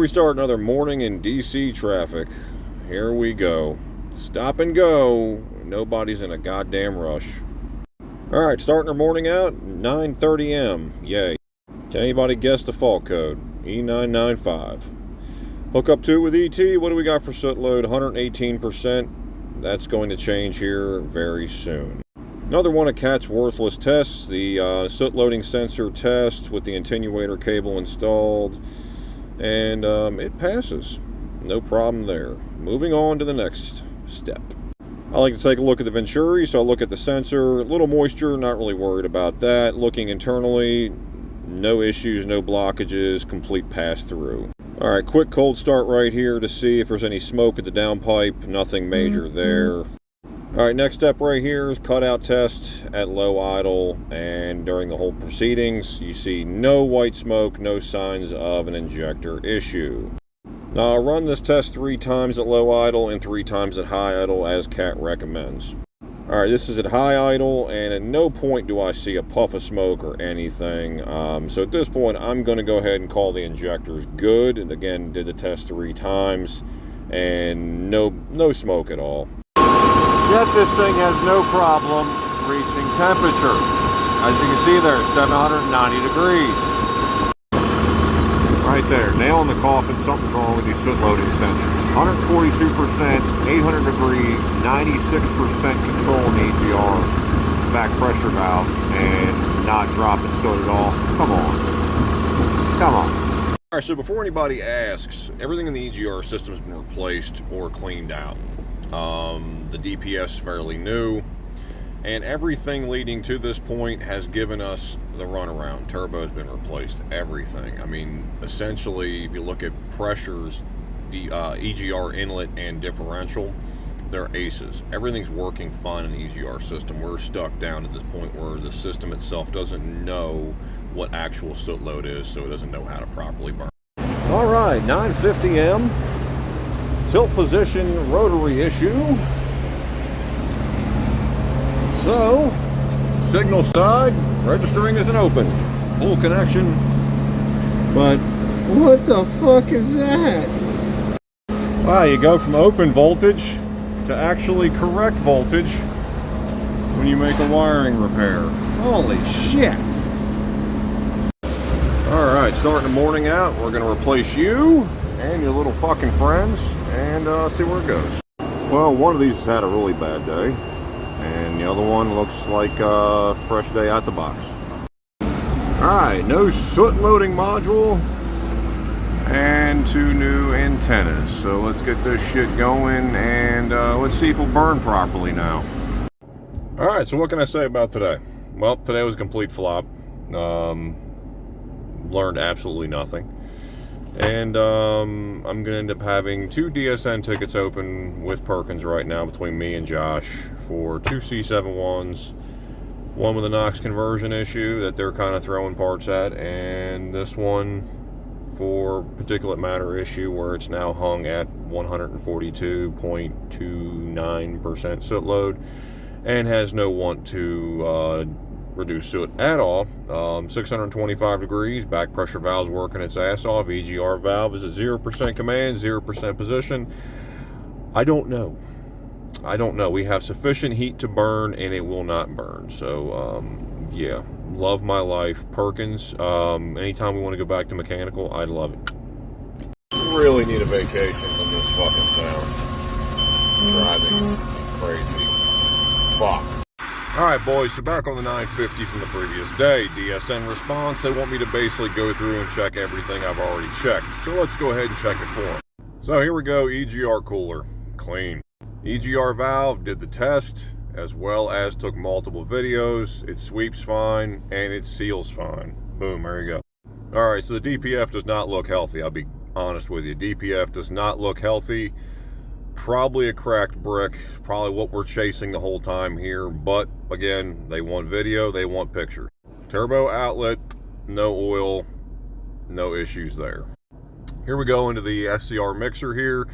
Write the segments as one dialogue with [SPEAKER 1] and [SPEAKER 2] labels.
[SPEAKER 1] we start another morning in DC traffic. Here we go. Stop and go. Nobody's in a goddamn rush. Alright, starting our morning out, 9:30 a.m. Yay. Can anybody guess the fault code? E995. Hook up to it with ET. What do we got for soot load? 118%. That's going to change here very soon. Another one of Cat's worthless tests, the soot loading sensor test with the attenuator cable installed. And it passes. No problem there. Moving on to the next step. I like to take a look at the Venturi, so I look at the sensor. A little moisture, not really worried about that. Looking internally, no issues, no blockages, complete pass-through. Alright, quick cold start right here to see if there's any smoke at the downpipe. Nothing major there. Alright, next step right here is cutout test at low idle, and during the whole proceedings, you see no white smoke, no signs of an injector issue. Now, I'll run this test 3 times at low idle and 3 times at high idle as Cat recommends. Alright, this is at high idle, and at no point do I see a puff of smoke or anything. So at this point, I'm going to go ahead and call the injectors good. And again, did the test 3 times, and no smoke at all. Yet this thing has no problem reaching temperature. As you can see there, 790 degrees. Right there, nail in the coffin, something's wrong with these soot loading sensors. 142%, 800 degrees, 96% control in the EGR, back pressure valve, and not dropping soot at all. Come on. Come on. Alright, so before anybody asks, everything in the EGR system has been replaced or cleaned out. The DPS is fairly new, and everything leading to this point has given us the runaround. Turbo's been replaced, everything. I mean, essentially, if you look at pressures, the EGR inlet and differential, they're aces. Everything's working fine in the EGR system. We're stuck down at this point where the system itself doesn't know what actual soot load is, so it doesn't know how to properly burn. All right, 9:50 M. Tilt position rotary issue. So, signal side, registering as an open. Full connection. But what the fuck is that? Wow, you go from open voltage to actually correct voltage when you make a wiring repair. Holy shit. Alright, starting the morning out, we're going to replace you and your little fucking friends and see where it goes. Well, one of these has had a really bad day, and the other one looks like a fresh day out the box. Alright, no soot loading module and 2 new antennas. So let's get this shit going, and let's see if it'll burn properly now. Alright, so what can I say about today? Well, today was a complete flop. Learned absolutely nothing. And I'm going to end up having 2 DSN tickets open with Perkins right now between me and Josh for 2 C71s. One with a NOx conversion issue that they're kind of throwing parts at, and this one for particulate matter issue where it's now hung at 142.29% soot load and has no want to reduce soot at all. 625 degrees, back pressure valve's working its ass off. EGR valve is at 0% command, 0% position. I don't know. We have sufficient heat to burn, and it will not burn. So, yeah, love my life. Perkins, anytime we want to go back to mechanical, I'd love it. Really need a vacation from this fucking sound. Driving crazy. Fuck. Alright boys, so back on the 950 from the previous day. DSN response, they want me to basically go through and check everything I've already checked. So let's go ahead and check it for them. So here we go, EGR cooler, clean. EGR valve, did the test, as well as took multiple videos. It sweeps fine, and it seals fine. Boom, there you go. Alright, so the DPF does not look healthy, I'll be honest with you. DPF does not look healthy. Probably a cracked brick, probably what we're chasing the whole time here, but again, they want video, they want pictures. Turbo outlet, no oil, no issues there. Here we go into the SCR mixer here.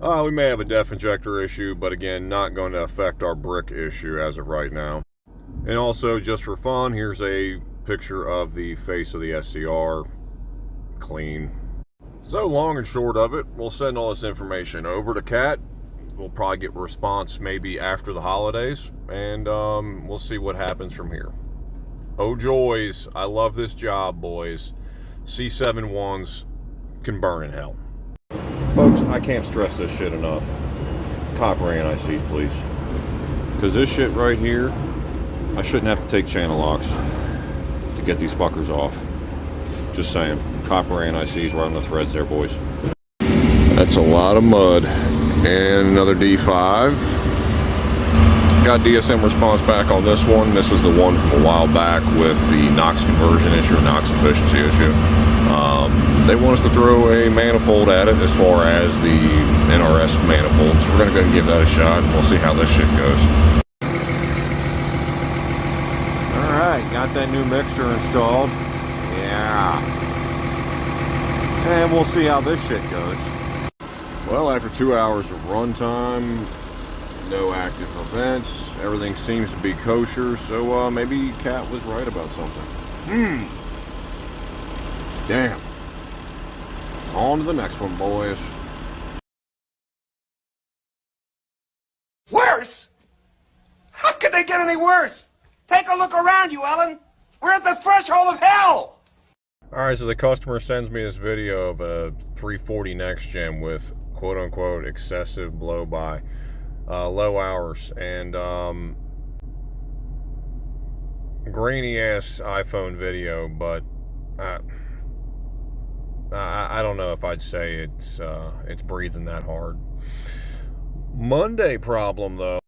[SPEAKER 1] We may have a def injector issue, but again, not going to affect our brick issue as of right now. And also, just for fun, here's a picture of the face of the SCR, clean. So long and short of it, we'll send all this information over to Kat. We'll probably get a response maybe after the holidays, and we'll see what happens from here. Oh joys, I love this job, boys. C71s can burn in hell. Folks, I can't stress this shit enough. Copper anti-seize, please. Because this shit right here, I shouldn't have to take channel locks to get these fuckers off. Just saying. Copper anti-seize right on the threads there, boys. That's a lot of mud. And another D5. Got DSM response back on this one. This was the one from a while back with the NOx conversion issue, NOx efficiency issue. They want us to throw a manifold at it as far as the NRS manifold. So we're going to go and give that a shot, and we'll see how this shit goes. Alright, got that new mixer installed. Yeah. And we'll see how this shit goes. Well, after 2 hours of runtime, no active events, everything seems to be kosher, so maybe Kat was right about something. Damn. On to the next one, boys.
[SPEAKER 2] Worse? How could they get any worse? Take a look around you, Ellen. We're at the threshold of hell.
[SPEAKER 1] Alright, so the customer sends me this video of a 340 Next Gen with quote-unquote excessive blow-by, low hours, and grainy-ass iPhone video, but I don't know if I'd say it's breathing that hard. Monday problem, though.